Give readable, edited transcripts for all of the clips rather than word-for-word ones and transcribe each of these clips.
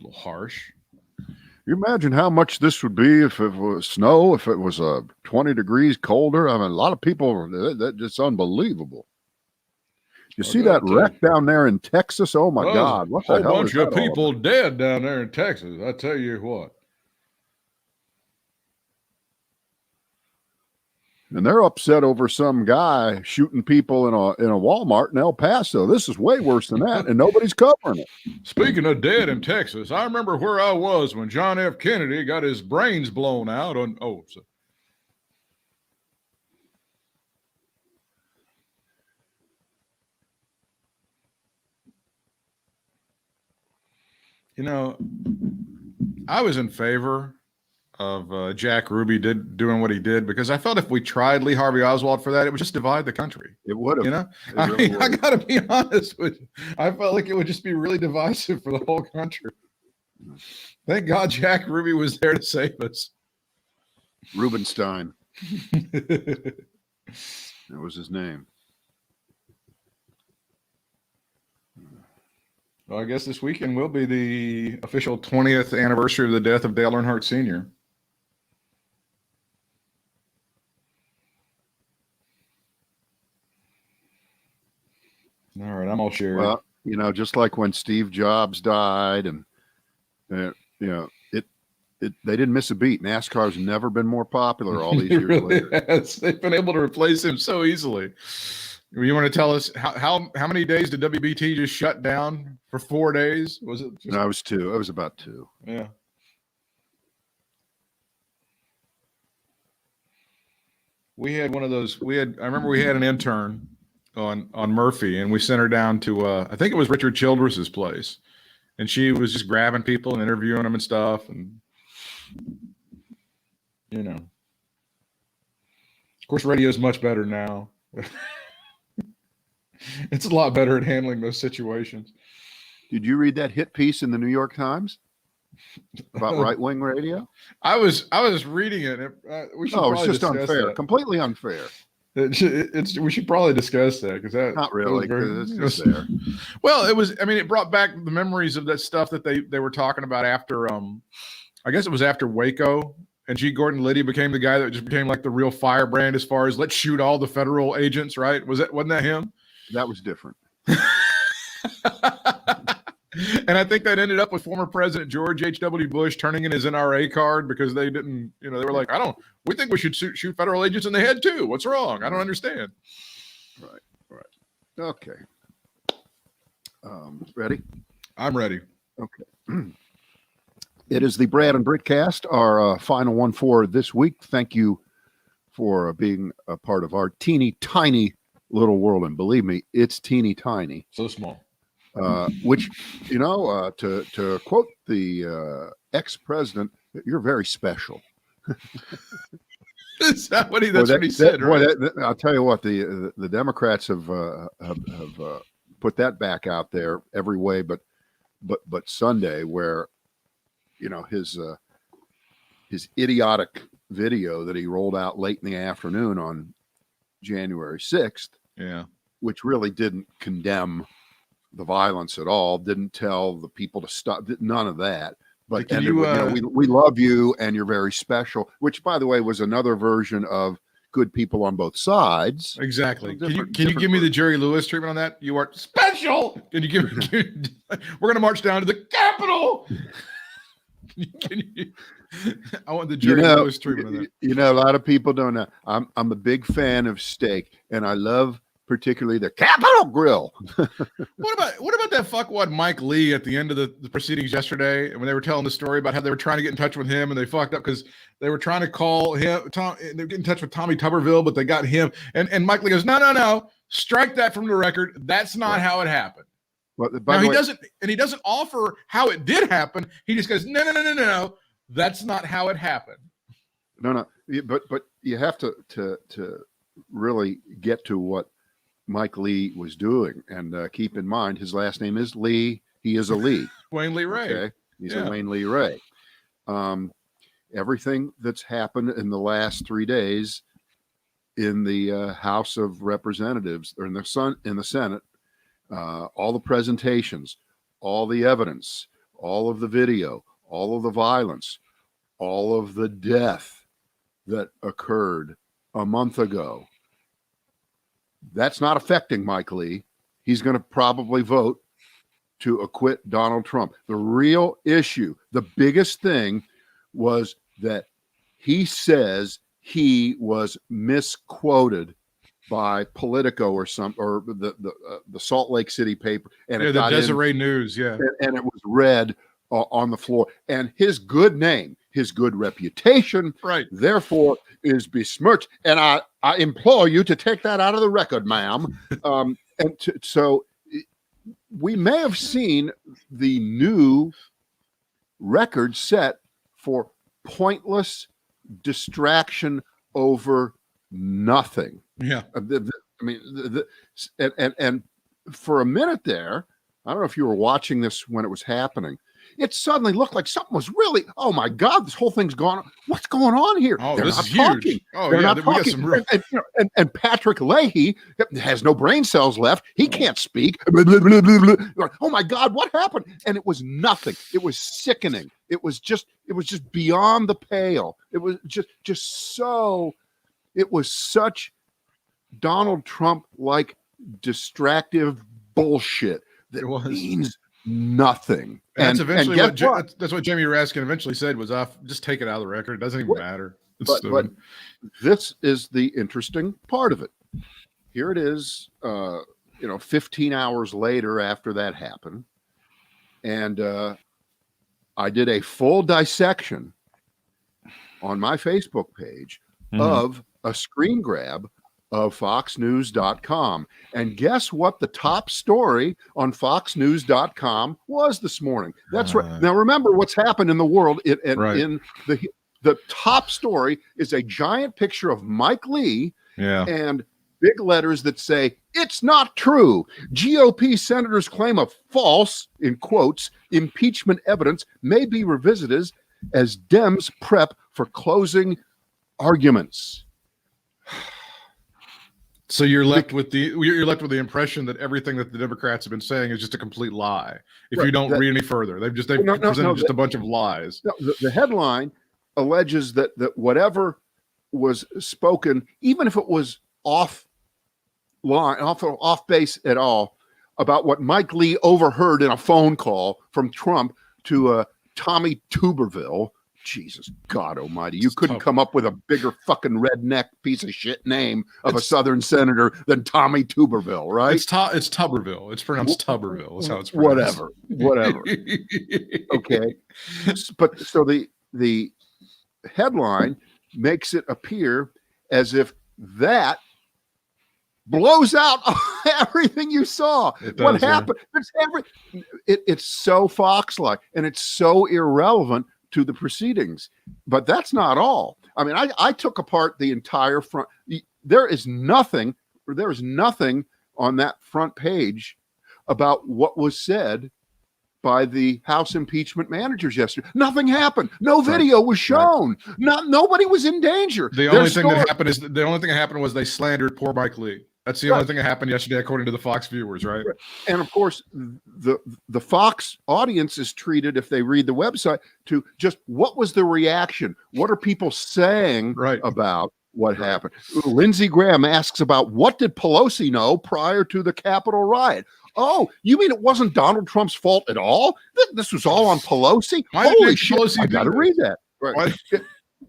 a little harsh. You imagine how much this would be if it was snow, if it was 20 degrees colder. I mean, a lot of people, that's unbelievable. You see that wreck down there in Texas? Oh, my God. What the hell is that? A whole bunch of people dead down there in Texas. I tell you what. And they're upset over some guy shooting people in a Walmart in El Paso. This is way worse than that, and nobody's covering it. Speaking of dead in Texas, I remember where I was when John F. Kennedy got his brains blown out on. You know, I was in favor of Jack Ruby doing what he did because I felt if we tried Lee Harvey Oswald for that, it would just divide the country. It would have. You know, I got to be honest with you. I felt like it would just be really divisive for the whole country. Thank God Jack Ruby was there to save us. Rubenstein. That was his name. Well, I guess this weekend will be the official 20th anniversary of the death of Dale Earnhardt Sr. All right, I'm all shared. Well, you know, just like when Steve Jobs died, and you know, they didn't miss a beat. NASCAR's never been more popular all these years later. Has. They've been able to replace him so easily. You want to tell us how many days did WBT just shut down for 4 days? Was it? No, it was 2. It was about 2. Yeah. We had one of those. I remember we had an intern on Murphy, and we sent her down to I think it was Richard Childress's place, and she was just grabbing people and interviewing them and stuff, and you know, of course, radio is much better now. It's a lot better at handling those situations. Did you read that hit piece in the New York Times about right-wing radio? I was reading it. We should it's just unfair, that. Completely unfair. We should probably discuss that because that not really because it's just there. Well, it was. I mean, it brought back the memories of that stuff that they were talking about after. I guess it was after Waco. And G. Gordon Liddy became the guy that just became like the real firebrand as far as let's shoot all the federal agents, right? Wasn't that him? That was different. And I think that ended up with former President George H.W. Bush turning in his NRA card because they didn't, they were like, we think we should shoot federal agents in the head too. What's wrong? I don't understand. Right. Okay. Ready? I'm ready. Okay. It is the Brad and Britt cast, our final one for this week. Thank you for being a part of our teeny tiny little world. And believe me, it's teeny tiny. So small. Which, to quote the ex-president, you're very special. Is that what that's what he said, right? I'll tell you what, the Democrats have put that back out there every way, but Sunday, where his idiotic video that he rolled out late in the afternoon on January 6th, which really didn't condemn the violence at all, didn't tell the people to stop, none of that. But we love you and you're very special, which, by the way, was another version of good people on both sides. Exactly. Can you give me the Jerry Lewis treatment on that? You are special. Can you give me? We're going to march down to the Capitol. I want the Jerry Lewis treatment. A lot of people don't know. I'm a big fan of steak, and I love particularly the Capitol Grill. What about that fuckwad Mike Lee at the end of the proceedings yesterday, when they were telling the story about how they were trying to get in touch with him and they fucked up because they were trying to call him. They get in touch with Tommy Tuberville, but they got him. And Mike Lee goes, no, strike that from the record. That's not how it happened. Well, he doesn't offer how it did happen. He just goes, no. That's not how it happened. No. But you have to really get to what Mike Lee was doing, and keep in mind his last name is Lee. He is a Lee. Wayne Lee Ray. Okay? He's a Wayne Lee Ray. Everything that's happened in the last 3 days in the House of Representatives or in the Senate, all the presentations, all the evidence, all of the video, all of the violence, all of the death that occurred a month ago, that's not affecting Mike Lee. He's going to probably vote to acquit Donald Trump. The real issue, the biggest thing, was that he says he was misquoted by Politico or the Salt Lake City paper, and the Deseret News, and it was read on the floor, and his good name, his good reputation, right, therefore is besmirched. And I implore you to take that out of the record, ma'am. So we may have seen the new record set for pointless distraction over nothing. Yeah. And for a minute there, I don't know if you were watching this when it was happening, it suddenly looked like something was really, oh my God, this whole thing's gone. What's going on here? Oh, They're this not is talking. huge. Oh, They're yeah, not we got talking. some real... and Patrick Leahy has no brain cells left. He can't speak. Oh my God, what happened? And it was nothing. It was sickening. It was just beyond the pale. It was it was such Donald Trump like distractive bullshit that means nothing. And that's eventually that's what Jamie Raskin eventually said was, just take it out of the record. It doesn't even matter. But this is the interesting part of it. Here it is, 15 hours later after that happened. And I did a full dissection on my Facebook page of a screen grab of foxnews.com. And guess what the top story on foxnews.com was this morning? That's right. Now remember what's happened in the world. In the top story is a giant picture of Mike Lee and big letters that say, "It's not true. GOP senators claim of false," in quotes, "impeachment evidence may be revisited as Dems prep for closing arguments." So you're left with the impression that everything that the Democrats have been saying is just a complete lie. If you don't read any further, they've presented just a bunch of lies. No, the headline alleges that whatever was spoken, even if it was off base at all, about what Mike Lee overheard in a phone call from Trump to Tommy Tuberville. Jesus God Almighty! You couldn't come up with a bigger fucking redneck piece of shit name of a Southern senator than Tommy Tuberville, right? It's Tuberville. It's pronounced Tuberville. Is how it's pronounced. Whatever. Okay, but so the headline makes it appear as if that blows out everything you saw. What happened? It's so Fox-like, and it's so irrelevant to the proceedings. But that's not all. I mean, I took apart the entire front. There is nothing on that front page about what was said by the House impeachment managers yesterday. Nothing happened. No video was shown. Nobody was in danger. The only thing that happened was they slandered poor Mike Lee. That's the only thing that happened yesterday, according to the Fox viewers, right? And of course, the Fox audience is treated, if they read the website, to just what was the reaction? What are people saying about what happened? Lindsey Graham asks about what did Pelosi know prior to the Capitol riot? Oh, you mean it wasn't Donald Trump's fault at all? This was all on Pelosi? Holy shit, I got to read that. Right.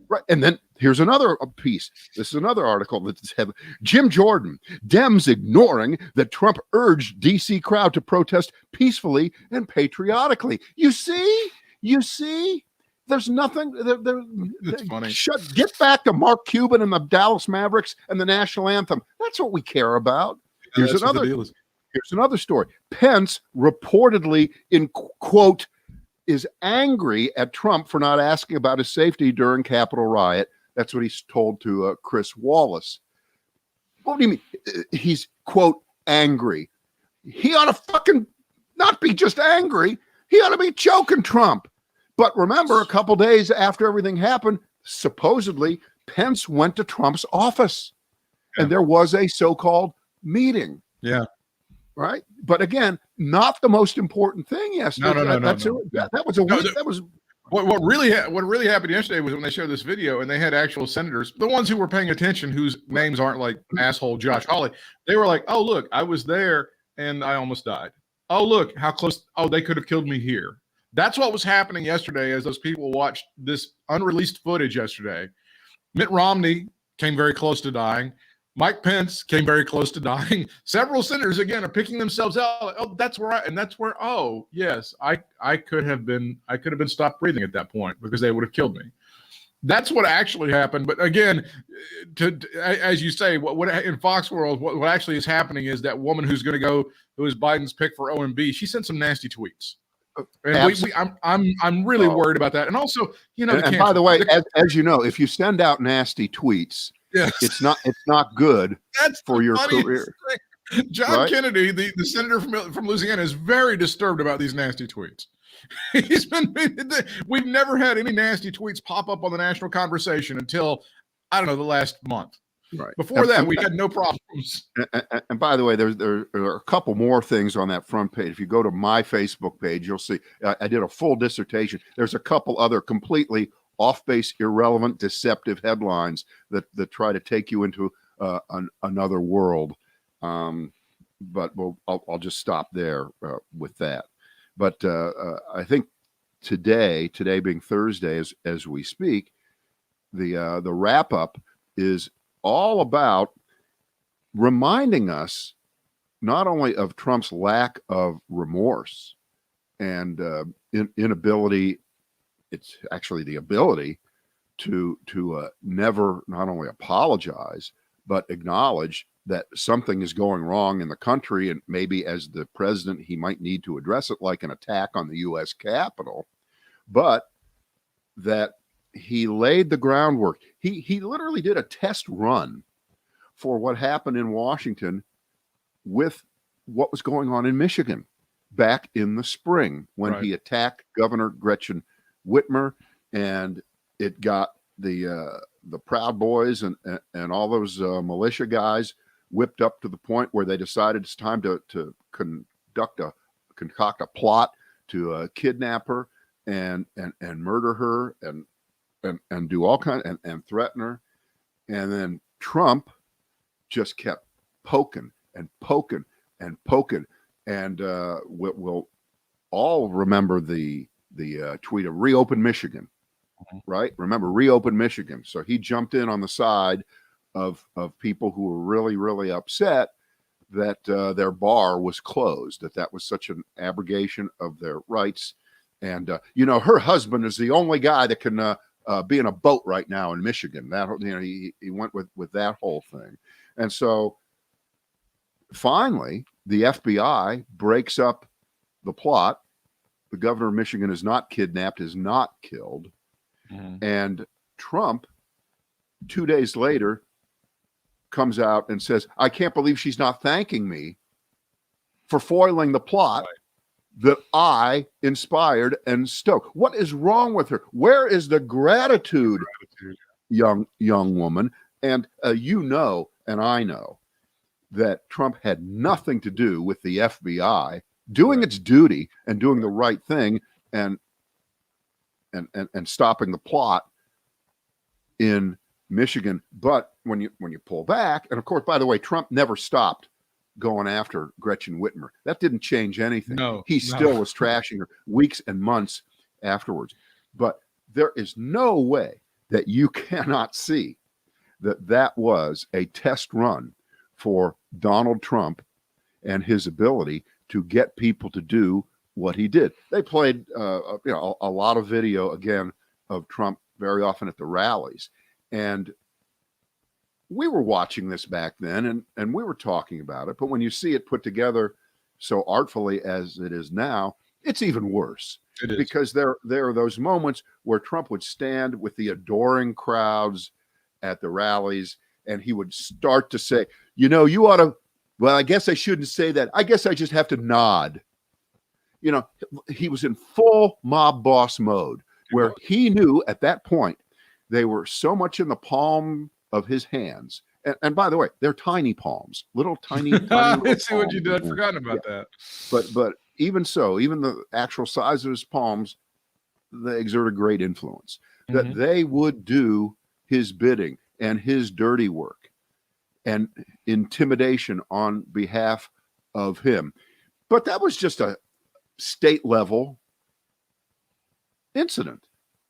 Right. And then here's another piece. This is another article that's heavy. Jim Jordan, Dems ignoring that Trump urged D.C. crowd to protest peacefully and patriotically. You see? There's nothing. That's funny. Get back to Mark Cuban and the Dallas Mavericks and the national anthem. That's what we care about. Here's another story. Pence reportedly, in quote, is angry at Trump for not asking about his safety during Capitol riot. That's what he's told to Chris Wallace. What do you mean? He's, quote, angry. He ought to fucking not be just angry. He ought to be choking Trump. But remember, a couple days after everything happened, supposedly Pence went to Trump's office and there was a so-called meeting. Yeah. Right. But again, not the most important thing yesterday. No. That was a week. That was what really happened yesterday was when they showed this video and they had actual senators, the ones who were paying attention, whose names aren't like asshole Josh Hawley. They were like, "Oh, look, I was there and I almost died. Oh, look how close. Oh, they could have killed me here." That's what was happening yesterday as those people watched this unreleased footage yesterday. Mitt Romney came very close to dying. Mike Pence came very close to dying. Several senators, again, are picking themselves out. Like, oh, that's where oh, yes, I could have been stopped breathing at that point because they would have killed me. That's what actually happened. But again, as you say, what in Fox World, what actually is happening is that woman who is Biden's pick for OMB, she sent some nasty tweets. And I'm really worried about that. And also, and by the way, as you know, if you send out nasty tweets, yes, it's not good for your career. John Kennedy, the senator from Louisiana, is very disturbed about these nasty tweets. We've never had any nasty tweets pop up on the national conversation until, I don't know, the last month. Right. Before that, we had no problems. And by the way, there are a couple more things on that front page. If you go to my Facebook page, you'll see I did a full dissertation. There's a couple other completely off-base, irrelevant, deceptive headlines that try to take you into another world. But I'll just stop there with that. But I think today being Thursday, as we speak, the wrap-up is all about reminding us not only of Trump's lack of remorse and inability, it's actually the ability to never not only apologize, but acknowledge that something is going wrong in the country. And maybe as the president, he might need to address it like an attack on the U.S. Capitol, but that he laid the groundwork. He literally did a test run for what happened in Washington with what was going on in Michigan back in the spring when he attacked Governor Gretchen Whitmer, and it got the Proud Boys and all those militia guys whipped up to the point where they decided it's time to concoct a plot to kidnap her and murder her and do all kinds and threaten her. And then Trump just kept poking and poking and poking. And we'll all remember the tweet of reopen Michigan, right? Remember, reopen Michigan. So he jumped in on the side of people who were really, really upset that their bar was closed, that was such an abrogation of their rights. And, her husband is the only guy that can be in a boat right now in Michigan. That, he went with that whole thing. And so finally, the FBI breaks up the plot. The governor of Michigan is not kidnapped, is not killed. And Trump, 2 days later, comes out and says, I can't believe she's not thanking me for foiling the plot that I inspired and stoked. What is wrong with her? Where is the gratitude, young woman? And and I know that Trump had nothing to do with the FBI doing its duty and doing the right thing and stopping the plot in Michigan. But when you pull back, and of course, by the way, Trump never stopped going after Gretchen Whitmer. That didn't change anything. He still was trashing her weeks and months afterwards. But there is no way that you cannot see that was a test run for Donald Trump and his ability to get people to do what he did. They played a lot of video again of Trump very often at the rallies. And we were watching this back then and we were talking about it. But when you see it put together so artfully as it is now, it's even worse. It is. Because there are those moments where Trump would stand with the adoring crowds at the rallies and he would start to say, you ought to, well, I guess I shouldn't say that. I guess I just have to nod. He was in full mob boss mode where he knew at that point they were so much in the palm of his hands And by the way, they're tiny palms, little tiny. Let's see what you did. I'd forgotten about that. But even so, even the actual size of his palms, they exert a great influence. That they would do his bidding and his dirty work and intimidation on behalf of him. But that was just a state level incident,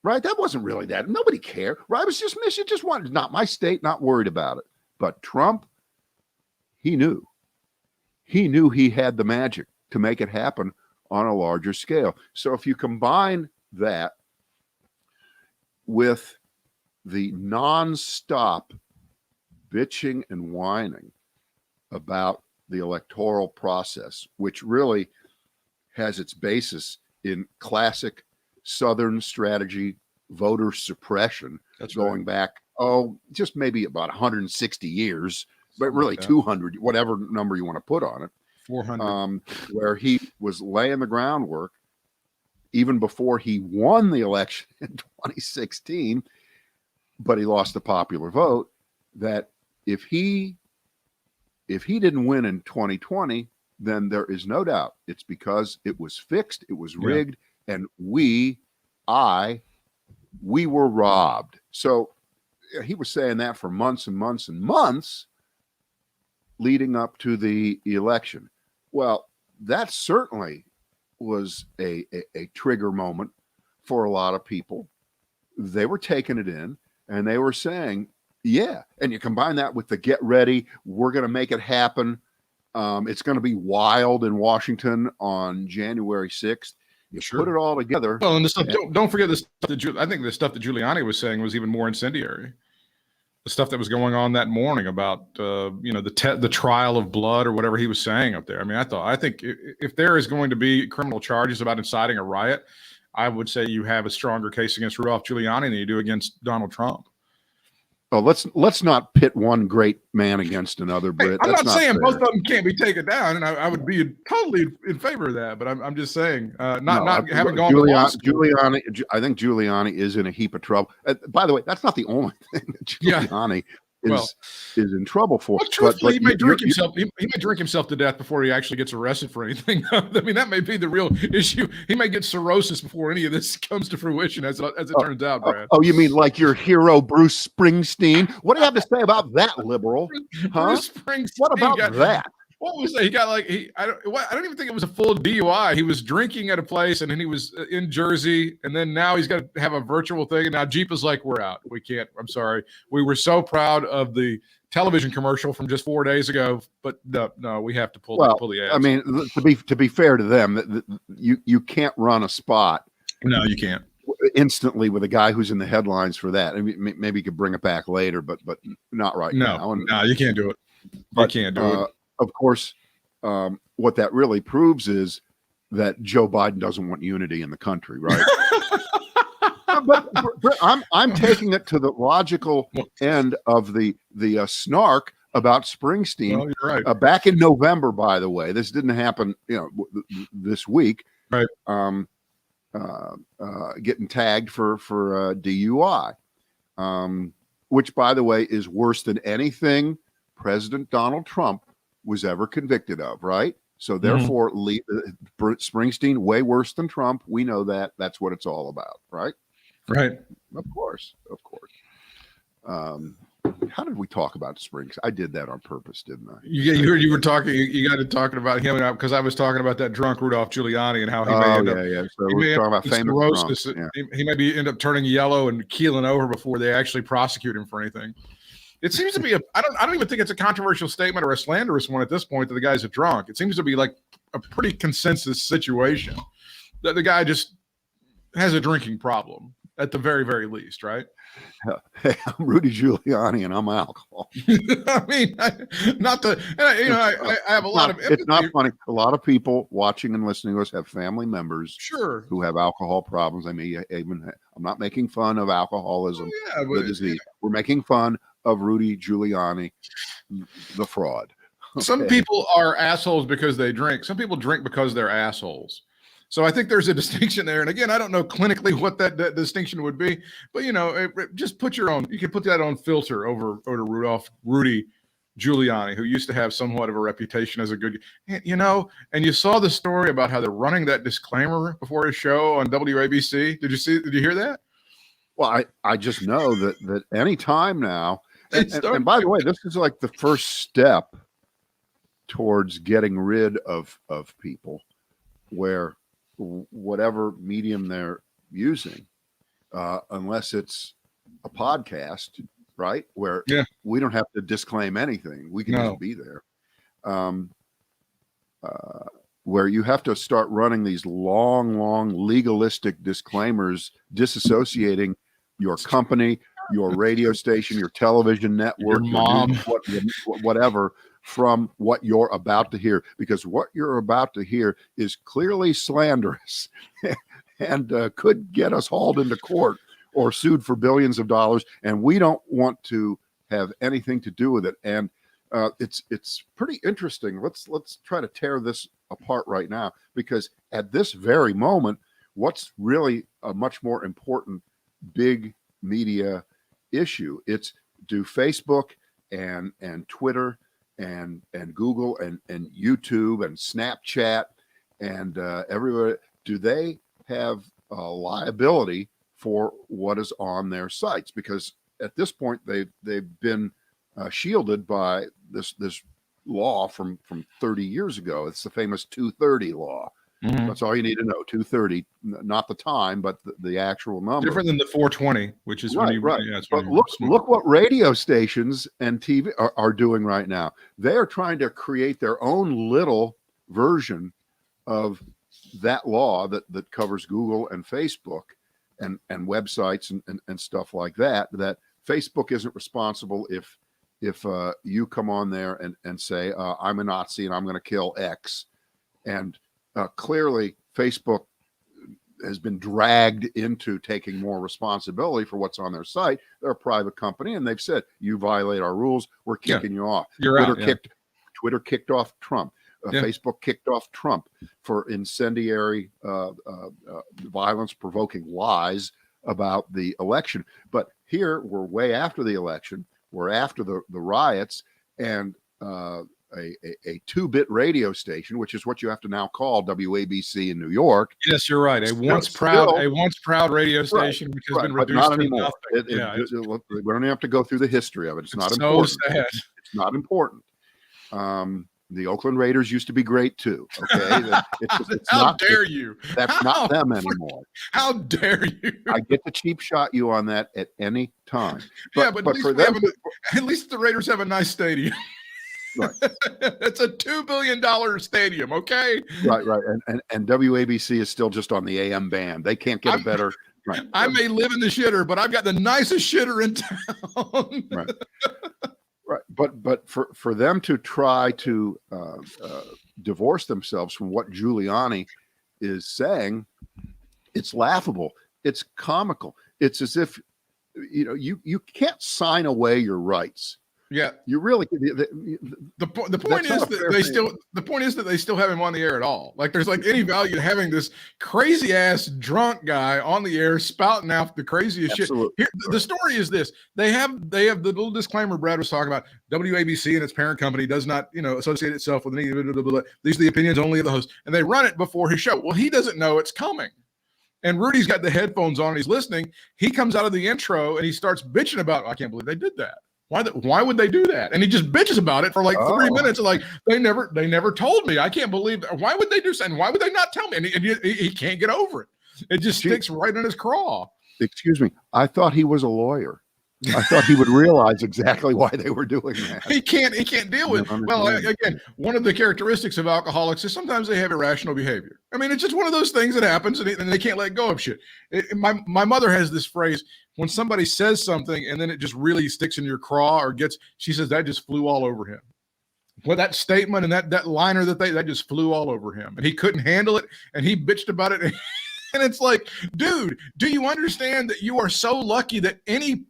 right? That wasn't really that. Nobody cared, right? It was just mission. Just wanted, not my state, not worried about it. But Trump, he knew he had the magic to make it happen on a larger scale. So if you combine that with the nonstop bitching and whining about the electoral process, which really has its basis in classic Southern strategy, voter suppression. That's going back, just maybe about 160 years, but really 200, whatever number you want to put on it. 400. Where he was laying the groundwork even before he won the election in 2016, but he lost the popular vote, that if he didn't win in 2020, then there is no doubt it's because it was fixed, it was rigged, and we were robbed. So he was saying that for months and months and months leading up to the election. Well, that certainly was a trigger moment for a lot of people. They were taking it in and they were saying, yeah. And you combine that with the get ready, we're going to make it happen. It's going to be wild in Washington on January 6th. You put it all together. Well, and the stuff, don't forget this. I think the stuff that Giuliani was saying was even more incendiary. The stuff that was going on that morning about the trial of blood or whatever he was saying up there. I mean, I think if there is going to be criminal charges about inciting a riot, I would say you have a stronger case against Rudolph Giuliani than you do against Donald Trump. Oh, let's not pit one great man against another, Britt. I'm not saying both of them can't be taken down, and I would be totally in favor of that. But I'm just saying, not having gone to law school. Giuliani, I think Giuliani is in a heap of trouble. By the way, that's not the only thing that Giuliani is in trouble for. Well, truthfully, he may drink himself. He may drink himself to death before he actually gets arrested for anything. I mean, that may be the real issue. He may get cirrhosis before any of this comes to fruition, as it turns out, Brad. Oh, you mean like your hero Bruce Springsteen? What do you have to say about that, liberal? Bruce Springsteen. What about that? What was that? He got I don't even think it was a full DUI. He was drinking at a place, and then he was in Jersey, and then now he's got to have a virtual thing. And now Jeep is like, we're out. We can't. I'm sorry. We were so proud of the television commercial from just 4 days ago, but no, we have to pull the ads. I mean, to be fair to them, you can't run a spot. No, you can't. Instantly with a guy who's in the headlines for that. I mean, maybe you could bring it back later, but not right now. No, you can't do it. You can't do it. Of course, what that really proves is that Joe Biden doesn't want unity in the country, right? but I'm taking it to the logical end of the snark about Springsteen. Well, you're right. Back in November, by the way, this didn't happen, this week. Right. Getting tagged for DUI, which, by the way, is worse than anything President Donald Trump was ever convicted of, right? So therefore, Springsteen, way worse than Trump. We know that. That's what it's all about, right? Right. Of course. How did we talk about Springsteen? I did that on purpose, didn't I? You were talking. You got to talking about him because I was talking about that drunk Rudolph Giuliani and how he may end up. Yeah. So we're talking about famous cirrhosis. He may end up turning yellow and keeling over before they actually prosecute him for anything. It seems to be I don't even think it's a controversial statement or a slanderous one at this point that the guy's a drunk. It seems to be like a pretty consensus situation that the guy just has a drinking problem at the very, very least, right? Hey, I'm Rudy Giuliani and I'm alcohol. I mean, I have a lot of empathy. It's not funny. A lot of people watching and listening to us have family members who have alcohol problems. I mean, I'm not making fun of alcoholism, the disease. We're making fun of Rudy Giuliani, the fraud. Okay. Some people are assholes because they drink. Some people drink because they're assholes. So I think there's a distinction there. And again, I don't know clinically what that distinction would be, but just put your own. You can put that on filter over Rudy Giuliani, who used to have somewhat of a reputation as a good, and you saw the story about how they're running that disclaimer before his show on WABC. Did you hear that? Well, I just know that any time now, and by the way, this is like the first step towards getting rid of people where whatever medium they're using, unless it's a podcast, right? Where we don't have to disclaim anything. We can just be there. Where you have to start running these long legalistic disclaimers, disassociating your company, your radio station, your television network, your mom, whatever, from what you're about to hear, because what you're about to hear is clearly slanderous and could get us hauled into court or sued for billions of dollars, and we don't want to have anything to do with it. And it's pretty interesting. Let's try to tear this apart right now, because at this very moment, what's really a much more important big media issue? It's, do Facebook and Twitter and Google and YouTube and Snapchat and everywhere, do they have liability for what is on their sites? Because at this point they've been shielded by this law from 30 years ago. It's the famous 230 law. Mm-hmm. That's all you need to know. 230, not the time, but the actual number. Different than the 420, which is right. But look what radio stations and TV are doing right now. They are trying to create their own little version of that law that covers Google and Facebook and websites and stuff like that. That Facebook isn't responsible if you come on there and say, I'm a Nazi and I'm going to kill X. And clearly Facebook has been dragged into taking more responsibility for what's on their site. They're a private company, and they've said, you violate our rules, we're kicking you off. Twitter kicked off Trump. Facebook kicked off Trump for incendiary, violence-provoking lies about the election. But here, we're way after the election. We're after the riots, and a 2-bit radio station, which is what you have to now call WABC in New York. Yes, you're right. A once proud radio station, which has been reduced not to anymore. nothing. We don't even have to go through the history of it. It's not so important. Sad. It's not important. The Oakland Raiders used to be great too. Okay, how dare you? That's not them anymore. How dare you? I get to cheap shot you on that at any time. But at least the Raiders have a nice stadium. Right. It's a $2 billion stadium, okay? Right. And WABC is still just on the AM band. They can't get a better. Right. I may live in the shitter, but I've got the nicest shitter in town. Right. But for them to try to divorce themselves from what Giuliani is saying, it's laughable. It's comical. It's as if you can't sign away your rights. Yeah, you really. The point is that they still have him on the air at all. Like, there's like any value to having this crazy ass drunk guy on the air spouting out the craziest shit. Here, the story is this: they have the little disclaimer Brad was talking about. WABC and its parent company does not associate itself with any. Blah, blah, blah. These are the opinions only of the host, and they run it before his show. Well, he doesn't know it's coming. And Rudy's got the headphones on. He's listening. He comes out of the intro and he starts bitching about, I can't believe they did that. Why would they do that? And he just bitches about it for like 3 minutes. Like, they never told me. I can't believe that. Why would they do something? Why would they not tell me? And he can't get over it. It just sticks right in his craw. Excuse me. I thought he was a lawyer. I thought he would realize exactly why they were doing that. He can't deal with it. Well, again, one of the characteristics of alcoholics is sometimes they have irrational behavior. I mean, it's just one of those things that happens, and they can't let go of shit. My mother has this phrase: when somebody says something and then it just really sticks in your craw she says that just flew all over him. Well, that statement and that liner that just flew all over him, and he couldn't handle it, and he bitched about it. And it's like, dude, do you understand that you are so lucky that any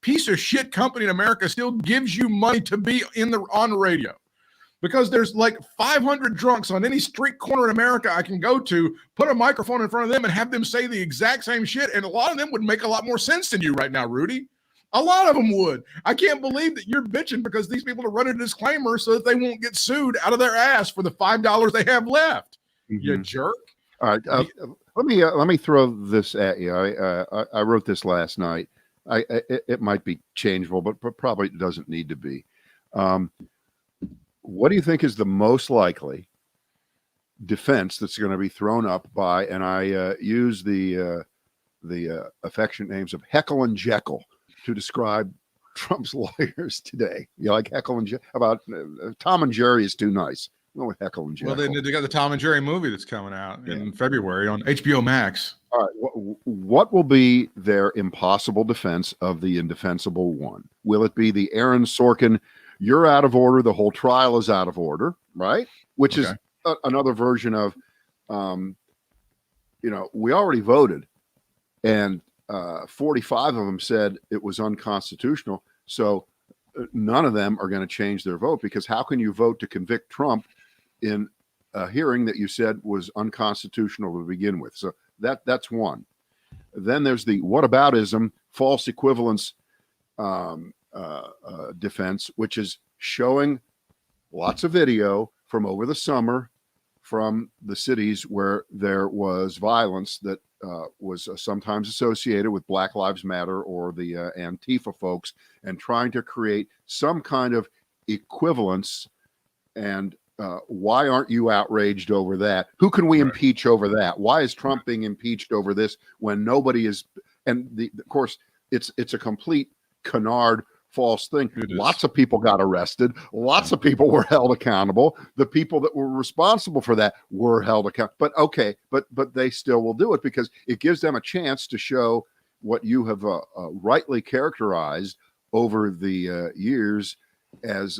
piece of shit company in America still gives you money to be on the radio? because there's like 500 drunks on any street corner in America I can go to, put a microphone in front of them and have them say the exact same shit. And a lot of them would make a lot more sense than you right now, Rudy. A lot of them would. I can't believe that you're bitching because these people are running a disclaimer so that they won't get sued out of their ass for the $5 they have left. You jerk. All right. Let me throw this at you. I wrote this last night. It might be changeable, but probably doesn't need to be. What do you think is the most likely defense that's going to be thrown up by, and I use the affectionate names of Heckle and Jekyll to describe Trump's lawyers today. You like Heckle and Jekyll? About Tom and Jerry is too nice. Go with Heckle and Jekyll. Well, they got the Tom and Jerry movie that's coming out in February on HBO Max. All right. What will be their impossible defense of the indefensible one? Will it be the Aaron Sorkin, you're out of order, the whole trial is out of order, right? Which is another version of, we already voted, and 45 of them said it was unconstitutional. So none of them are going to change their vote, because how can you vote to convict Trump in a hearing that you said was unconstitutional to begin with? So that's one. Then there's the whataboutism, false equivalence defense, which is showing lots of video from over the summer from the cities where there was violence that was sometimes associated with Black Lives Matter or the Antifa folks, and trying to create some kind of equivalence. And why aren't you outraged over that? Who can we impeach over that? Why is Trump being impeached over this when nobody is? And of course, it's a complete canard, false thing. Lots of people got arrested. Lots of people were held accountable. The people that were responsible for that were held accountable. But okay, but they still will do it because it gives them a chance to show what you have rightly characterized over the years as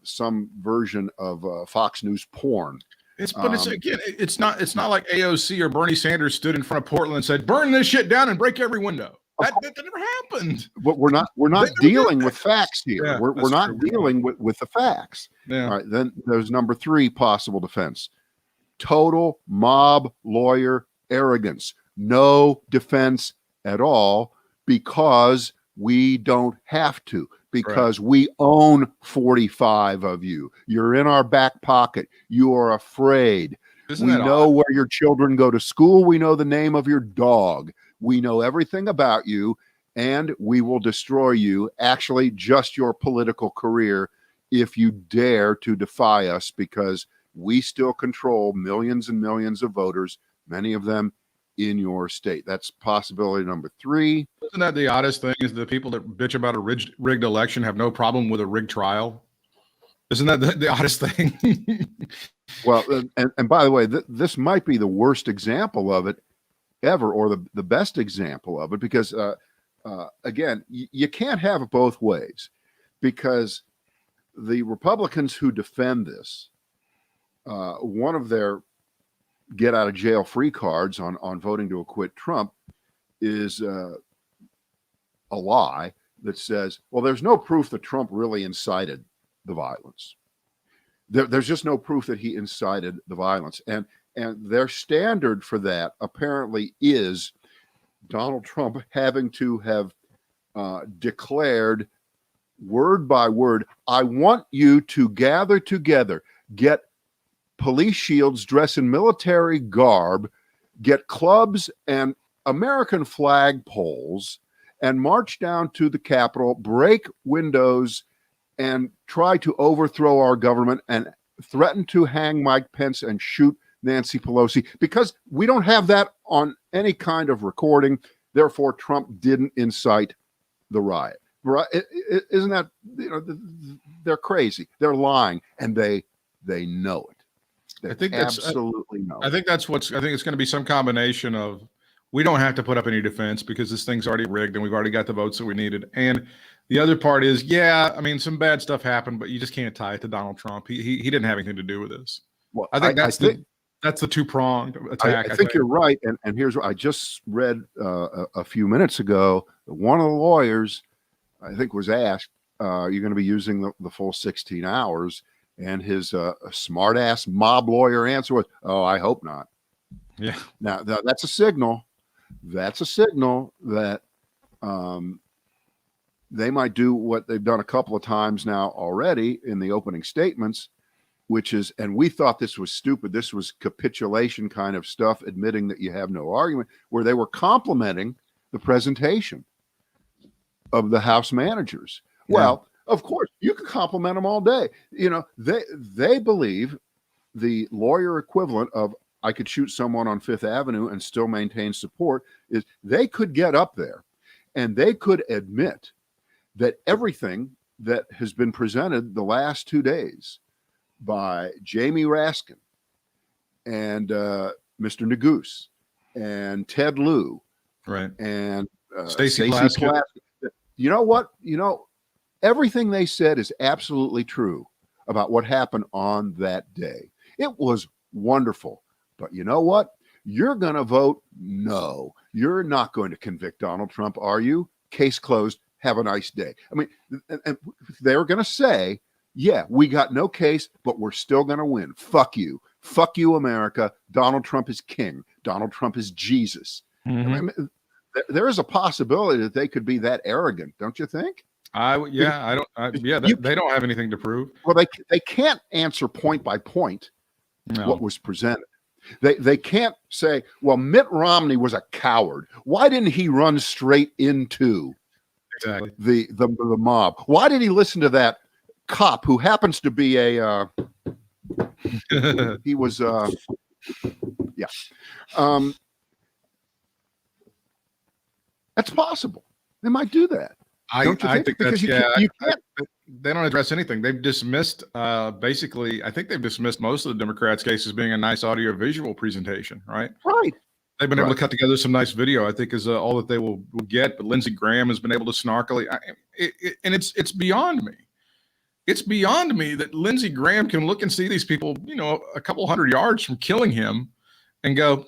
some version of Fox News porn. It's not like AOC or Bernie Sanders stood in front of Portland and said, "Burn this shit down and break every window." That never happened. But we're not dealing with facts here. Yeah, we're not dealing with the facts. Yeah. All right. Then there's number 3 possible defense: total mob lawyer arrogance. No defense at all, because we don't have to. Because we own 45 of you. You're in our back pocket. You are afraid. We know where your children go to school. We know the name of your dog. We know everything about you, and we will destroy you, actually just your political career, if you dare to defy us, because we still control millions and millions of voters, many of them in your state. That's possibility number 3. Isn't that the oddest thing, is the people that bitch about a rigged election have no problem with a rigged trial? Isn't that the oddest thing? Well, and by the way, this might be the worst example of it ever, or the best example of it, because again, you can't have it both ways, because the Republicans who defend this, one of their get out of jail free cards on voting to acquit Trump is a lie that says, well, there's no proof that Trump really incited the violence. There's just no proof that he incited the violence. And their standard for that apparently is Donald Trump having to have declared word by word, I want you to gather together, get police shields, dress in military garb, get clubs and American flag poles, and march down to the Capitol, break windows, and try to overthrow our government, and threaten to hang Mike Pence and shoot Nancy Pelosi, because we don't have that on any kind of recording. Therefore, Trump didn't incite the riot. Isn't that, they're crazy. They're lying, and they know it. I think that's absolutely no. I think it's going to be some combination of, we don't have to put up any defense because this thing's already rigged and we've already got the votes that we needed. And the other part is, some bad stuff happened, but you just can't tie it to Donald Trump. He didn't have anything to do with this. Well, I think that's the two-pronged attack. I think you're right. And here's what I just read a few minutes ago. One of the lawyers, I think, was asked, are you going to be using the full 16 hours? And his smart ass mob lawyer answer was, "Oh, I hope not." Yeah. Now that's a signal. That's a signal that they might do what they've done a couple of times now already in the opening statements, which is, and we thought this was stupid. This was capitulation kind of stuff, admitting that you have no argument, where they were complimenting the presentation of the House managers. Yeah. Well, of course, you can compliment them all day. You know, they believe the lawyer equivalent of I could shoot someone on Fifth Avenue and still maintain support is they could get up there and they could admit that everything that has been presented the last 2 days by Jamie Raskin and Mr. Neguse and Ted Lieu, right, and Stacey Plaskett. You know what? You know, everything they said is absolutely true about what happened on that day. It was wonderful. But you know what? You're going to vote no. You're not going to convict Donald Trump, are you? Case closed. Have a nice day. I mean, and they're going to say, yeah, we got no case, but we're still going to win. Fuck you. Fuck you, America. Donald Trump is king. Donald Trump is Jesus. Mm-hmm. I mean, there is a possibility that they could be that arrogant, don't you think? They don't have anything to prove. Well, they can't answer point by point what was presented. They can't say, well, Mitt Romney was a coward. Why didn't he run straight into the mob? Why did he listen to that cop who happens to be a he was that's possible. They might do that. I think because they don't address anything. They've dismissed basically. I think they've dismissed most of the Democrats' cases being a nice audio visual presentation. Right. They've been able to cut together some nice video. I think is all that they will get. But Lindsey Graham has been able to snarkily, and it's beyond me. It's beyond me that Lindsey Graham can look and see these people, you know, a couple hundred yards from killing him, and go,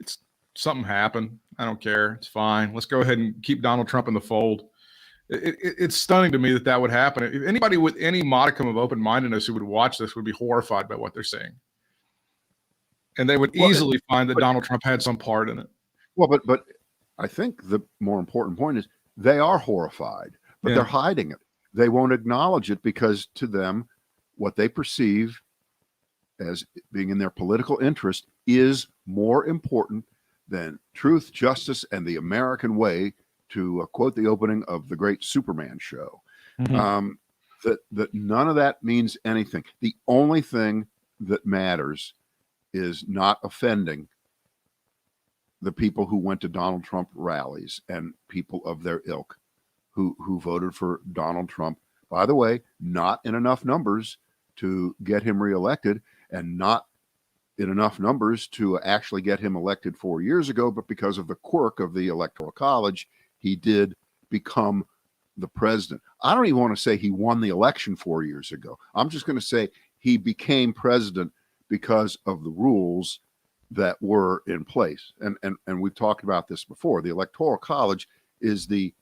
it's something happened. I don't care. It's fine. Let's go ahead and keep Donald Trump in the fold. It's stunning to me that would happen. If anybody with any modicum of open-mindedness who would watch this would be horrified by what they're saying. And they would easily find that Donald Trump had some part in it. Well, but I think the more important point is they are horrified, but they're hiding it. They won't acknowledge it because to them, what they perceive as being in their political interest is more important than truth, justice, and the American way, to quote the opening of the great Superman show. Mm-hmm. That none of that means anything. The only thing that matters is not offending the people who went to Donald Trump rallies and people of their ilk who voted for Donald Trump. By the way, not in enough numbers to get him reelected, and not in enough numbers to actually get him elected 4 years ago, but because of the quirk of the Electoral College, he did become the president. I don't even want to say he won the election 4 years ago. I'm just going to say he became president because of the rules that were in place. And we've talked about this before. The Electoral College is the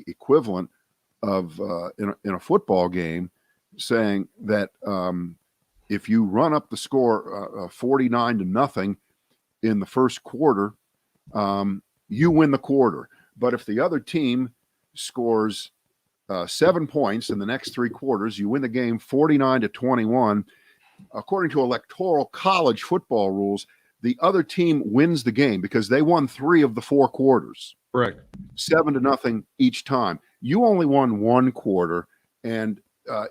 equivalent of in a football game saying that if you run up the score 49-0 in the first quarter, you win the quarter. But if the other team scores 7 points in the next 3 quarters, you win the game 49-21. According to Electoral College football rules, the other team wins the game because they won 3 of the 4 quarters. Correct. 7-0 each time. You only won 1 quarter, and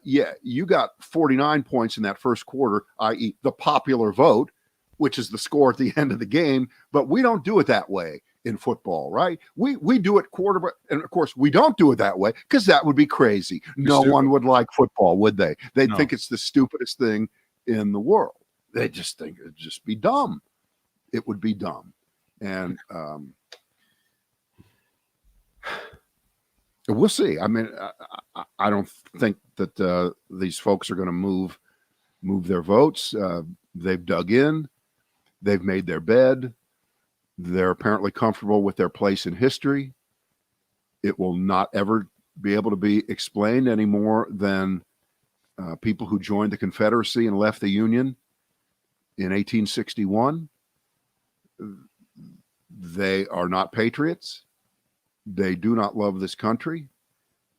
you got 49 points in that first quarter, i.e. the popular vote, which is the score at the end of the game. But we don't do it that way in football, right? We do it quarter, and of course we don't do it that way because that would be crazy. No one would like football, would they? They'd think it's the stupidest thing in the world. They just think it'd just be dumb. It would be dumb. And we'll see. I mean, I don't think that these folks are going to move their votes. They've dug in. They've made their bed. They're apparently comfortable with their place in history. It will not ever be able to be explained any more than people who joined the Confederacy and left the Union in 1861. They are not patriots. They do not love this country.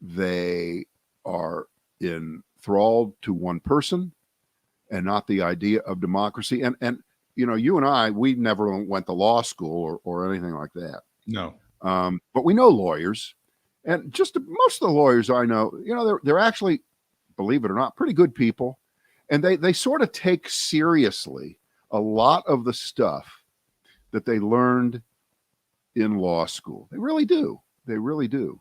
They are enthralled to one person and not the idea of democracy. And you and I, we never went to law school or anything like that. No. But we know lawyers, and just most of the lawyers I know, they're actually, believe it or not, pretty good people. And they sort of take seriously a lot of the stuff that they learned in law school. They really do. They really do.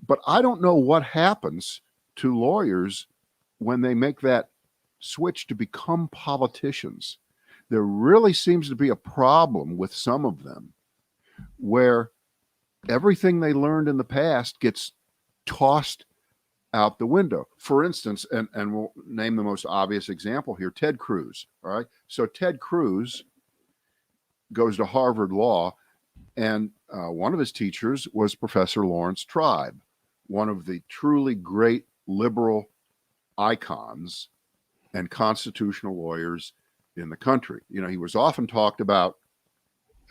But I don't know what happens to lawyers when they make that switch to become politicians. There really seems to be a problem with some of them where everything they learned in the past gets tossed out the window. For instance, and we'll name the most obvious example here, Ted Cruz. All right. So Ted Cruz goes to Harvard Law, and one of his teachers was Professor Lawrence Tribe, one of the truly great liberal icons and constitutional lawyers in the country. He was often talked about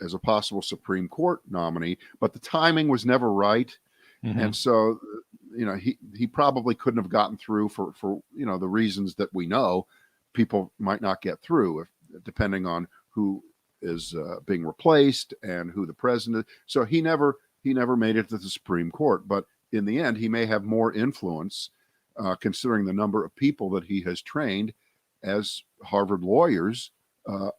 as a possible Supreme Court nominee, but the timing was never right. Mm-hmm. And so, he probably couldn't have gotten through for the reasons that we know people might not get through, depending on who is being replaced and who the president is. So he never made it to the Supreme Court. But in the end, he may have more influence, considering the number of people that he has trained as Harvard lawyers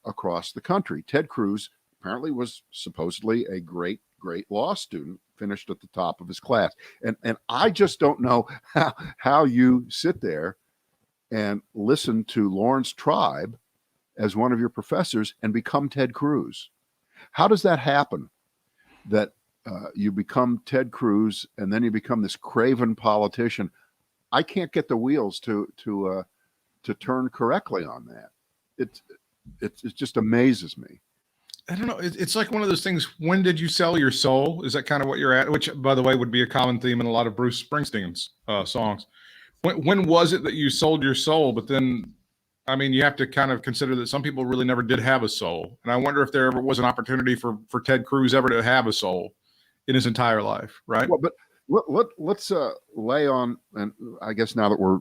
across the country. Ted Cruz apparently was supposedly a great law student, finished at the top of his class. And I just don't know how you sit there and listen to Lawrence Tribe as one of your professors and become Ted Cruz. How does that happen? That you become Ted Cruz and then you become this craven politician? I can't get the wheels to turn correctly on that. It just amazes me. I don't know. It's like one of those things. When did you sell your soul? Is that kind of what you're at? Which, by the way, would be a common theme in a lot of Bruce Springsteen's songs. When was it that you sold your soul? But then, I mean, you have to kind of consider that some people really never did have a soul. And I wonder if there ever was an opportunity for Ted Cruz ever to have a soul in his entire life, right? Well, but let's lay on, and I guess now that we're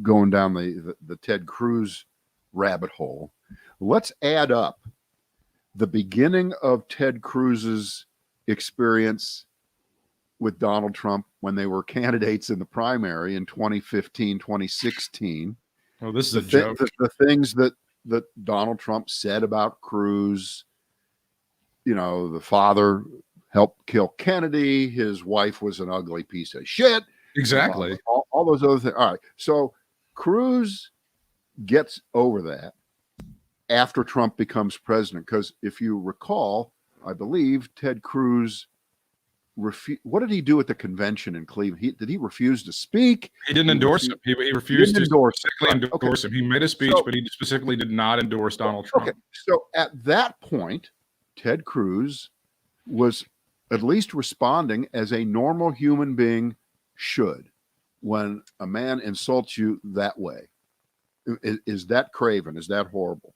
going down the Ted Cruz rabbit hole, let's add up the beginning of Ted Cruz's experience with Donald Trump when they were candidates in the primary in 2015, 2016. Oh, this is a joke. The things that Donald Trump said about Cruz, the father helped kill Kennedy. His wife was an ugly piece of shit. Exactly. All those other things. All right. So Cruz gets over that after Trump becomes president. Because if you recall, I believe Ted Cruz what did he do at the convention in Cleveland? Did he refuse to speak? He didn't endorse him. He refused to endorse him. He made a speech, but he specifically did not endorse Donald Trump. Okay. So at that point, Ted Cruz was at least responding as a normal human being should when a man insults you that way. Is that craven? Is that horrible?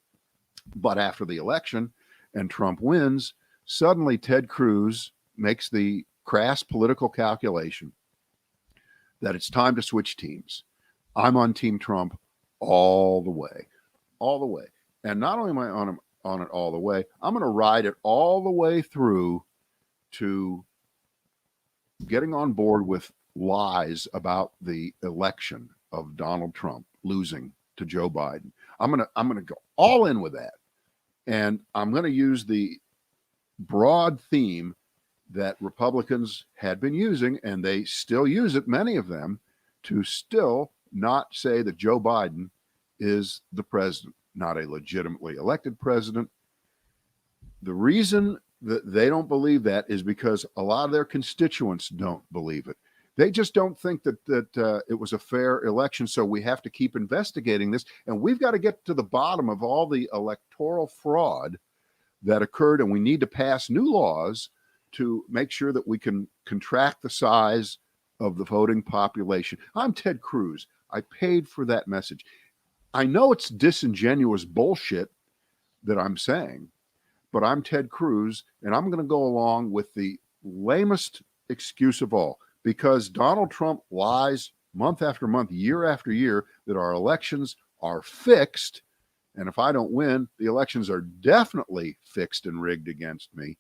But after the election and Trump wins, suddenly Ted Cruz makes the crass political calculation that it's time to switch teams. I'm on Team Trump all the way. And not only am I on it all the way, I'm going to ride it all the way through to getting on board with lies about the election of Donald Trump losing to Joe Biden. I'm going to go all in with that. And I'm going to use the broad theme that Republicans had been using, and they still use it, many of them, to still not say that Joe Biden is the president, not a legitimately elected president. The reason that they don't believe that is because a lot of their constituents don't believe it. They just don't think that it was a fair election, so we have to keep investigating this, and we've got to get to the bottom of all the electoral fraud that occurred, and we need to pass new laws to make sure that we can contract the size of the voting population. I'm Ted Cruz. I paid for that message. I know it's disingenuous bullshit that I'm saying, but I'm Ted Cruz, and I'm going to go along with the lamest excuse of all, because Donald Trump lies month after month, year after year, that our elections are fixed. And if I don't win, the elections are definitely fixed and rigged against me.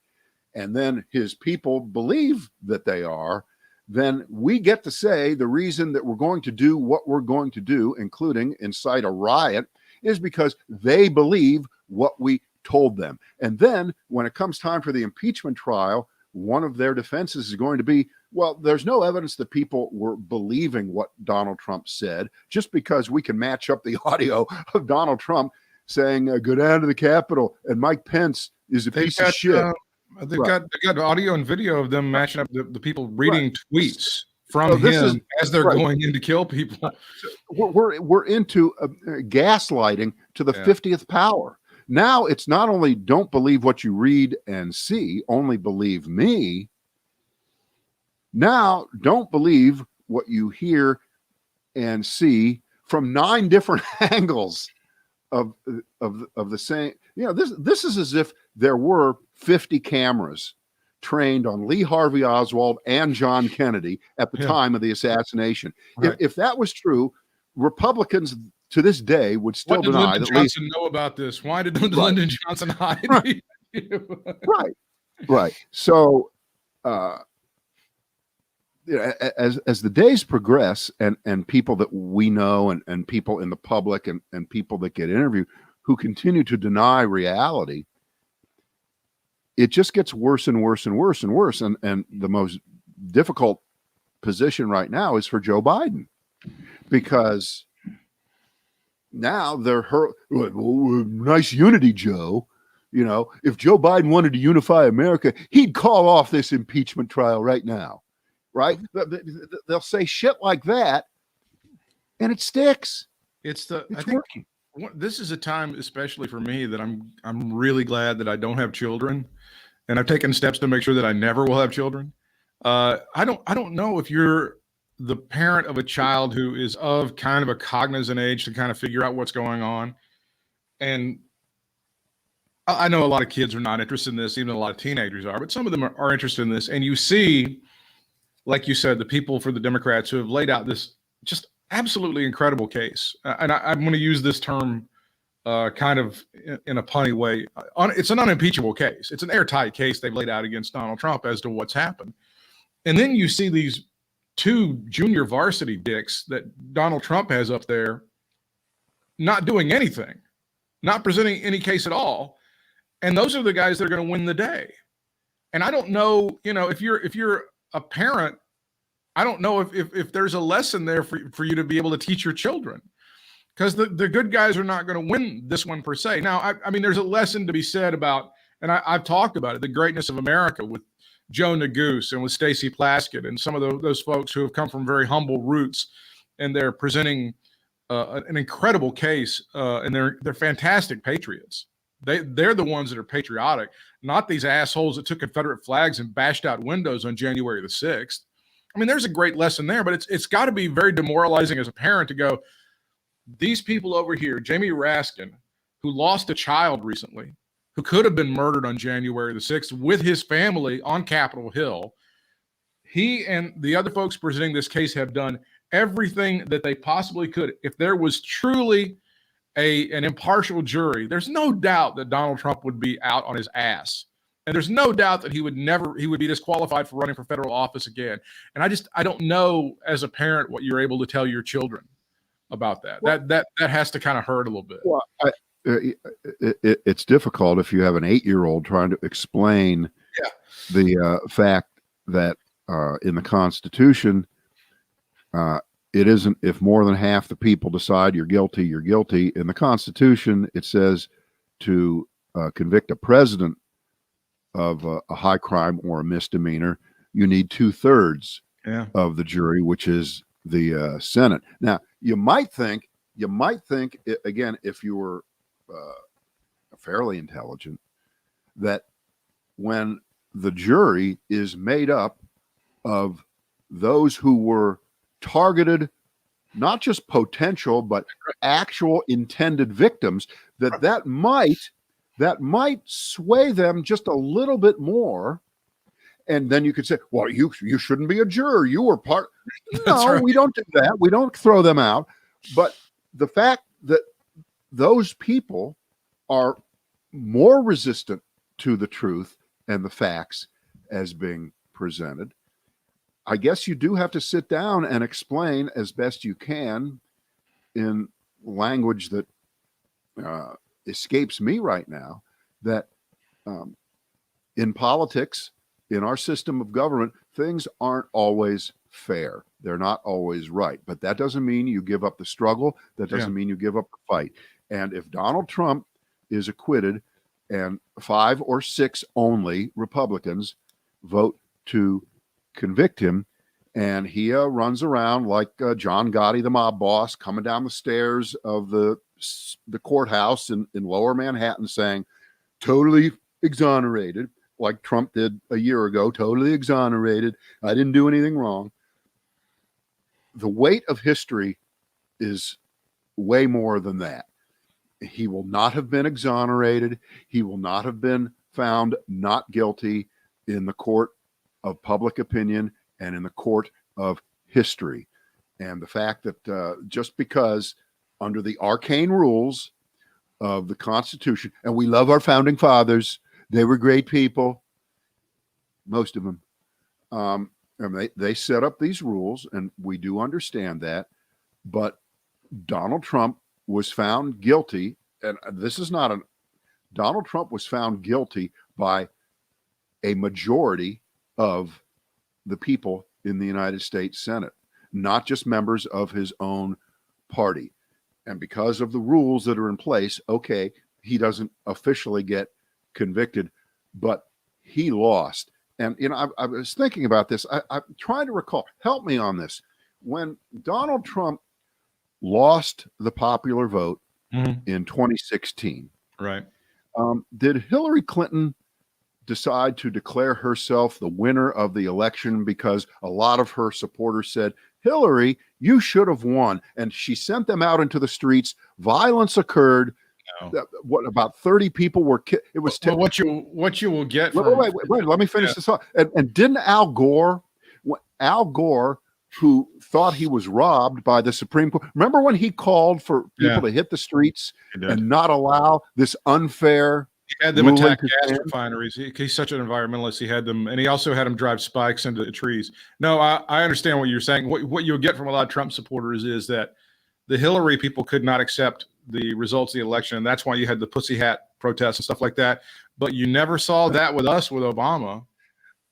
And then his people believe that they are. Then we get to say the reason that we're going to do what we're going to do, including incite a riot, is because they believe what we told them. And then when it comes time for the impeachment trial, one of their defenses is going to be, well, there's no evidence that people were believing what Donald Trump said, just because we can match up the audio of Donald Trump saying, go down to the Capitol and Mike Pence is a piece of shit. They've got audio and video of them matching up the people reading tweets from him as they're going in to kill people. We're into gaslighting to the 50th power. Now it's not only don't believe what you read and see, only believe me. Now don't believe what you hear and see from 9 different angles of the same. This is as if there were 50 cameras trained on Lee Harvey Oswald and John Kennedy at the time of the assassination. Right. If that was true, Republicans to this day would still deny that. Lyndon Johnson know about this? Why did Lyndon Johnson hide? Right. So, as the days progress, and people that we know, and people in the public, and people that get interviewed who continue to deny reality, it just gets worse and worse and worse and worse. And the most difficult position right now is for Joe Biden, because now they're nice unity, Joe. If Joe Biden wanted to unify America, he'd call off this impeachment trial right now, right? They'll say shit like that, and it sticks. It's working. This is a time, especially for me, that I'm really glad that I don't have children, and I've taken steps to make sure that I never will have children. I don't know if you're the parent of a child who is of kind of a cognizant age to kind of figure out what's going on. And I know a lot of kids are not interested in this, even a lot of teenagers are, but some of them are interested in this. And you see, like you said, the people for the Democrats who have laid out this just absolutely incredible case. And I'm going to use this term kind of in a punny way. It's an unimpeachable case. It's an airtight case they've laid out against Donald Trump as to what's happened. And then you see these 2 junior varsity dicks that Donald Trump has up there not doing anything, not presenting any case at all. And those are the guys that are going to win the day. And I don't know, if you're a parent, I don't know if there's a lesson there for you to be able to teach your children, because the good guys are not going to win this one per se. Now, I mean, there's a lesson to be said about, and I've talked about it, the greatness of America with Joe Neguse and with Stacey Plaskett and some of those folks who have come from very humble roots, and they're presenting an incredible case, and they're fantastic patriots. They're the ones that are patriotic, not these assholes that took Confederate flags and bashed out windows on January the 6th. I mean, there's a great lesson there, but it's got to be very demoralizing as a parent to go, these people over here, Jamie Raskin, who lost a child recently, who could have been murdered on January the 6th with his family on Capitol Hill. He and the other folks presenting this case have done everything that they possibly could. If there was truly an impartial jury, there's no doubt that Donald Trump would be out on his ass. And there's no doubt that he would be disqualified for running for federal office again. And I don't know as a parent what you're able to tell your children about that. Well, that has to kind of hurt a little bit. Well, it's difficult if you have an 8-year-old trying to explain the fact that in the Constitution, it isn't if more than half the people decide you're guilty, you're guilty. In the Constitution, it says to convict a president of a high crime or a misdemeanor, you need 2/3 of the jury, which is the Senate. Now, you might think again, if you were fairly intelligent, that when the jury is made up of those who were targeted not just potential, but actual intended victims, that might sway them just a little bit more. And then you could say, well, you shouldn't be a juror. You were part. No, right. We don't do that. We don't throw them out. But the fact that those people are more resistant to the truth and the facts as being presented, I guess you do have to sit down and explain as best you can in language that escapes me right now, that in politics, in our system of government, things aren't always fair. They're not always right. But that doesn't mean you give up the struggle. That doesn't mean you give up the fight. And if Donald Trump is acquitted and 5 or 6 only Republicans vote to convict him, and he runs around like John Gotti, the mob boss, coming down the stairs of the courthouse in Lower Manhattan saying, totally exonerated, like Trump did a year ago, totally exonerated. I didn't do anything wrong. The weight of history is way more than that. He will not have been exonerated. He will not have been found not guilty in the court of public opinion and in the court of history. And the fact that just because under the arcane rules of the Constitution, and we love our founding fathers, they were great people, most of them. And they set up these rules, and we do understand that. But Donald Trump was found guilty, and this is not Donald Trump was found guilty by a majority of the people in the United States Senate, not just members of his own party. And because of the rules that are in place, okay, he doesn't officially get convicted, but he lost. And, I was thinking about this. I'm trying to recall. Help me on this. When Donald Trump lost the popular vote in 2016, right? Did Hillary Clinton decide to declare herself the winner of the election because a lot of her supporters said, Hillary, you should have won? And she sent them out into the streets. Violence occurred. No. What, about 30 people were killed? It was what you will get. Wait, let me finish this off. And didn't Al Gore, who thought he was robbed by the Supreme Court, remember when he called for people to hit the streets and not allow this unfair? He had them attack gas refineries. He's such an environmentalist. He had them, and he also had them drive spikes into the trees. No, I understand what you're saying. What you'll get from a lot of Trump supporters is that the Hillary people could not accept the results of the election, and that's why you had the pussy hat protests and stuff like that. But you never saw that with us, with Obama.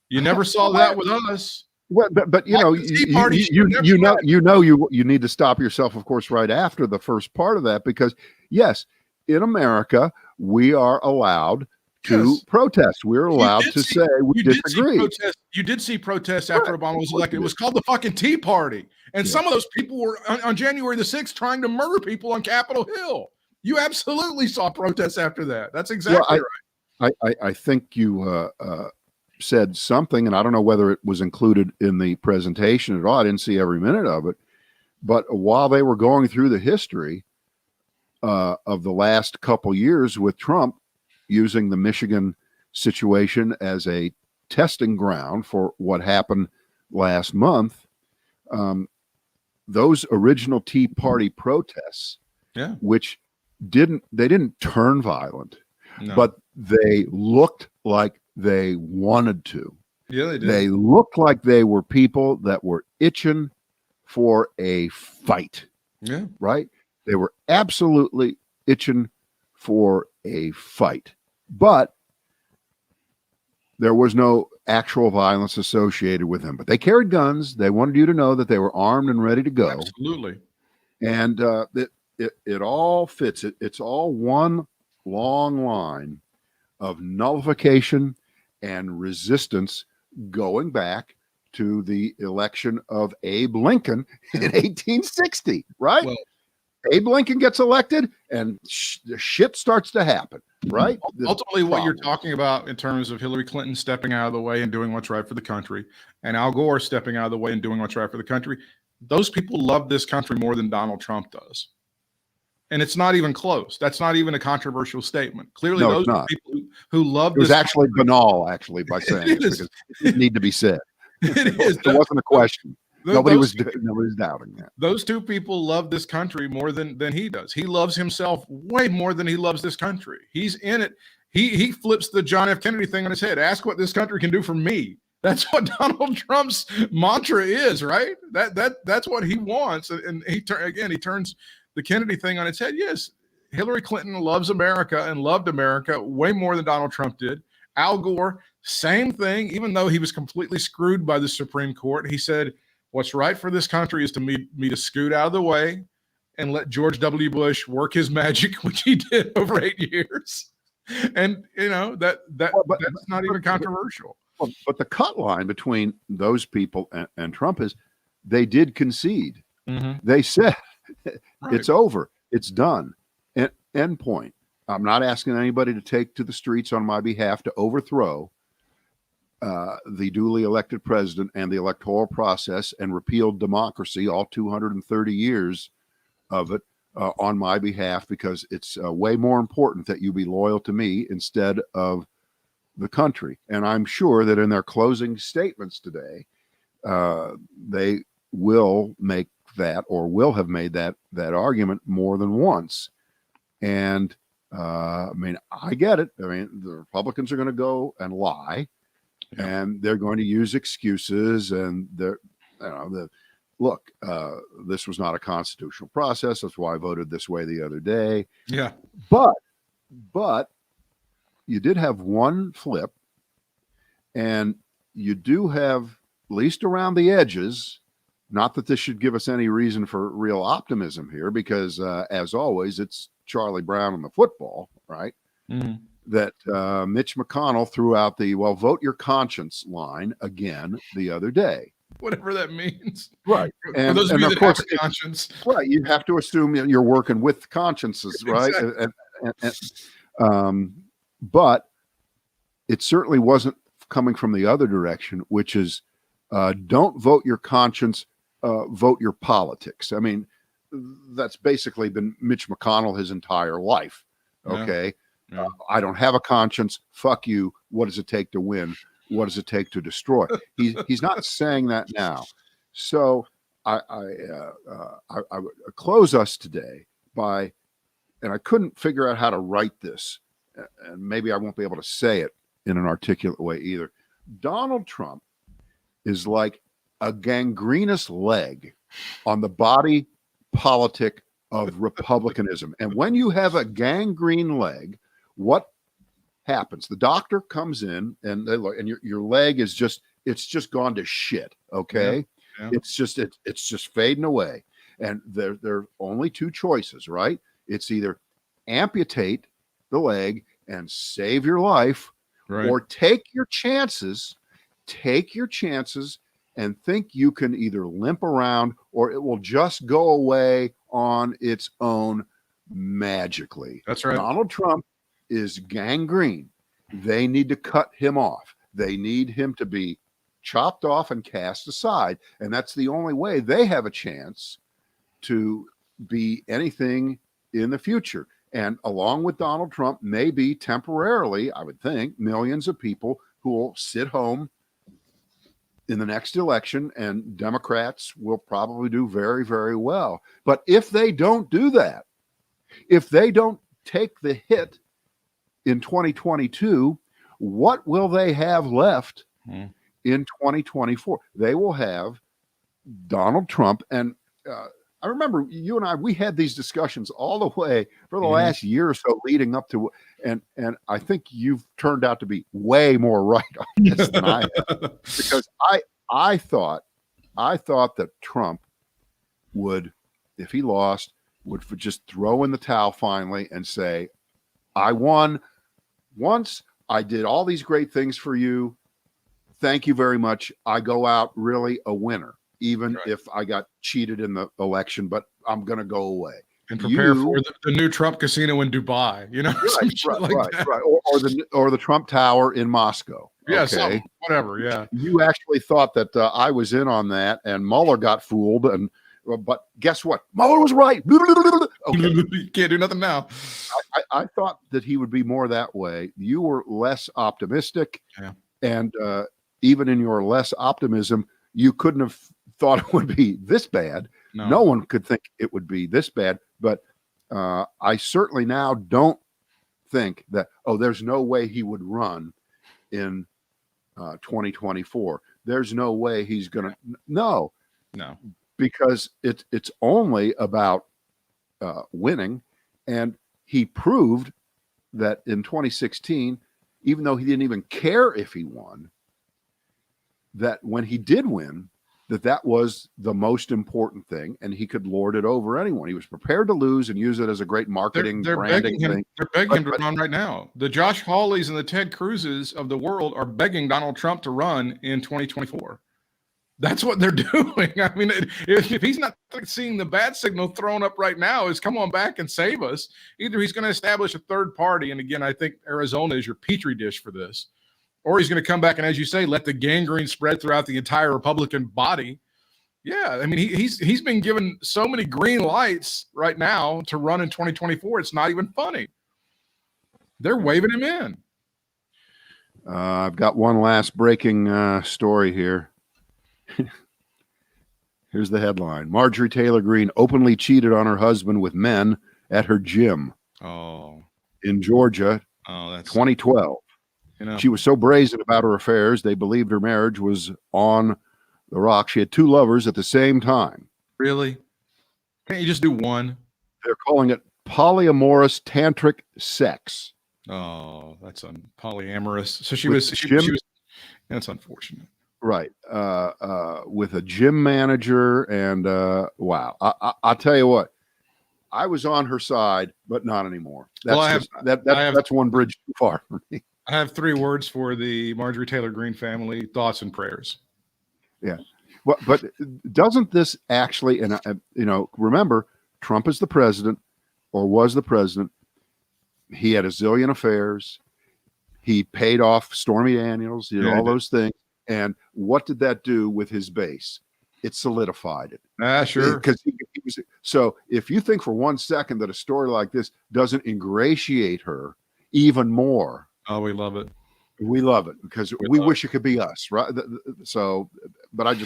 You never saw that with us. Well, but you need to stop yourself, of course, right after the first part of that, because yes, in America, we are allowed to protest. We're allowed to say we disagree. You did see protests after Obama was elected. It was called the fucking Tea Party. And some of those people were on January the 6th trying to murder people on Capitol Hill. You absolutely saw protests after that. That's exactly right. I think you said something, and I don't know whether it was included in the presentation at all. I didn't see every minute of it. But while they were going through the history of the last couple years with Trump, using the Michigan situation as a testing ground for what happened last month, those original Tea Party protests, which didn't turn violent, but they looked like they wanted to. Yeah, they did. They looked like they were people that were itching for a fight. Yeah. Right? They were absolutely itching for a fight. But there was no actual violence associated with them. But they carried guns. They wanted you to know that they were armed and ready to go. Absolutely. And it all fits. It's all one long line of nullification and resistance going back to the election of Abe Lincoln in 1860, right? Well, Abe Lincoln gets elected and the shit starts to happen, right? Ultimately, what you're talking about in terms of Hillary Clinton stepping out of the way and doing what's right for the country, and Al Gore stepping out of the way and doing what's right for the country, those people love this country more than Donald Trump does. And it's not even close. That's not even a controversial statement. Clearly, no, those it's not. people who love it was this actually country, banal, actually, by saying it because it didn't need to be said. It is. It wasn't a question. Nobody's doubting that. Those two people love this country more than he does. He loves himself way more than he loves this country. He's in it. He flips the John F. Kennedy thing on his head. Ask what this country can do for me. That's what Donald Trump's mantra is, right? That's what he wants. And he turns the Kennedy thing on its head. Yes, Hillary Clinton loves America and loved America way more than Donald Trump did. Al Gore, same thing. Even though he was completely screwed by the Supreme Court, he said, what's right for this country is to me to scoot out of the way and let George W. Bush work his magic, which he did over 8 years. And that's not even controversial. But the cut line between those people and Trump is they did concede. Mm-hmm. They said it's over, it's done, end point. I'm not asking anybody to take to the streets on my behalf to overthrow the duly elected president and the electoral process and repeal democracy, all 230 years of it, on my behalf, because it's way more important that you be loyal to me instead of the country. And I'm sure that in their closing statements today, they will make that, or will have made that argument more than once. And I mean, I get it. I mean, the Republicans are going to go and lie. Yeah. And they're going to use excuses, and this was not a constitutional process. That's why I voted this way the other day. Yeah. But you did have one flip, and you do have, at least around the edges, not that this should give us any reason for real optimism here, because as always, it's Charlie Brown and the football, right? Mm-hmm. That Mitch McConnell threw out the vote your conscience line again the other day. Whatever that means. Right. And, for those of you that have a conscience. Right. You have to assume you're working with consciences, right? Exactly. But it certainly wasn't coming from the other direction, which is don't vote your conscience, vote your politics. I mean, that's basically been Mitch McConnell his entire life. Okay. Yeah. Yeah. I don't have a conscience. Fuck you. What does it take to win? What does it take to destroy? He's not saying that now. So I would close us today by, and I couldn't figure out how to write this, and maybe I won't be able to say it in an articulate way either. Donald Trump is like a gangrenous leg on the body politic of republicanism. And when you have a gangrene leg, what happens? The doctor comes in and they look, and your leg is it's just gone to shit. Okay. Yeah. Yeah. It's just fading away. And there are only two choices, right? It's either amputate the leg and save your life, right, or take your chances and think you can either limp around or it will just go away on its own magically. That's right. Donald Trump is gangrene. They need to cut him off. They need him to be chopped off and cast aside. And that's the only way they have a chance to be anything in the future. And along with Donald Trump, maybe temporarily, I would think, millions of people who will sit home in the next election, and Democrats will probably do very, very well. But if they don't do that, if they don't take the hit in 2022, what will they have left in 2024? They will have Donald Trump. And I remember you and I, we had these discussions all the way for the last year or so leading up to, and I think you've turned out to be way more right on this than I have, because I thought that Trump would, if he lost, would just throw in the towel finally and say, I won once, I did all these great things for you. Thank you very much. I go out really a winner, even if I got cheated in the election, but I'm going to go away. and prepare for the new Trump casino in Dubai. You know, or the Trump Tower in Moscow. Yeah, okay, whatever. Yeah, you actually thought that I was in on that, and Mueller got fooled, but guess what? Mueller was right. Okay. You can't do nothing now. I thought that he would be more that way. You were less optimistic, and even in your less optimism, you couldn't have thought it would be this bad. No one could think it would be this bad. But I certainly now don't think that, there's no way he would run in 2024. There's no way he's going to. No. Because it's only about winning. And he proved that in 2016, even though he didn't even care if he won, that when he did win, that was the most important thing, and he could lord it over anyone. He was prepared to lose and use it as a great marketing branding thing. They're begging him to run right now. The Josh Hawleys and the Ted Cruzes of the world are begging Donald Trump to run in 2024. That's what they're doing. I mean, if he's not seeing the bad signal thrown up right now is come on back and save us, either he's going to establish a third party, and again, I think Arizona is your petri dish for this, or he's going to come back and, as you say, let the gangrene spread throughout the entire Republican body. Yeah, I mean, he's been given so many green lights right now to run in 2024. It's not even funny. They're waving him in. I've got one last breaking story here. Here's the headline. Marjorie Taylor Greene openly cheated on her husband with men at her gym. In Georgia, that's 2012. She was so brazen about her affairs, they believed her marriage was on the rock. She had two lovers at the same time. Really? Can't you just do one? They're calling it polyamorous tantric sex. That's polyamorous. So she was. That's unfortunate. Right. With a gym manager, and wow. I'll tell you what, I was on her side, but not anymore. That's one bridge too far for me. I have 3 words for the Marjorie Taylor Greene family: thoughts and prayers. Yeah. Well, but doesn't this actually, and remember, Trump is the president, or was the president. He had a zillion affairs. He paid off Stormy Daniels, all those things. And what did that do with his base? It solidified it. Sure. Because he was, so if you think for 1 second that a story like this doesn't ingratiate her even more. Oh, we love it. We love it because we wish it could be us, right? So, but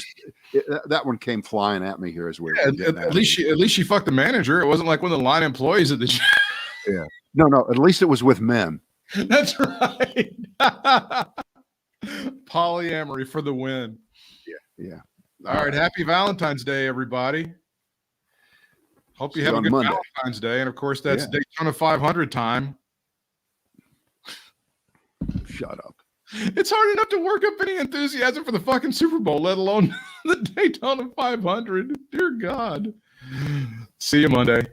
that one came flying at me here as we're at least she fucked the manager. It wasn't like one of the line employees at the gym. Yeah. No. At least it was with men. That's right. Polyamory for the win. Yeah. All right. Happy Valentine's Day, everybody. Hope you have a good Valentine's Day. And of course, that's Daytona 500 time. Shut up. It's hard enough to work up any enthusiasm for the fucking Super Bowl, let alone the Daytona 500. Dear God. See you Monday.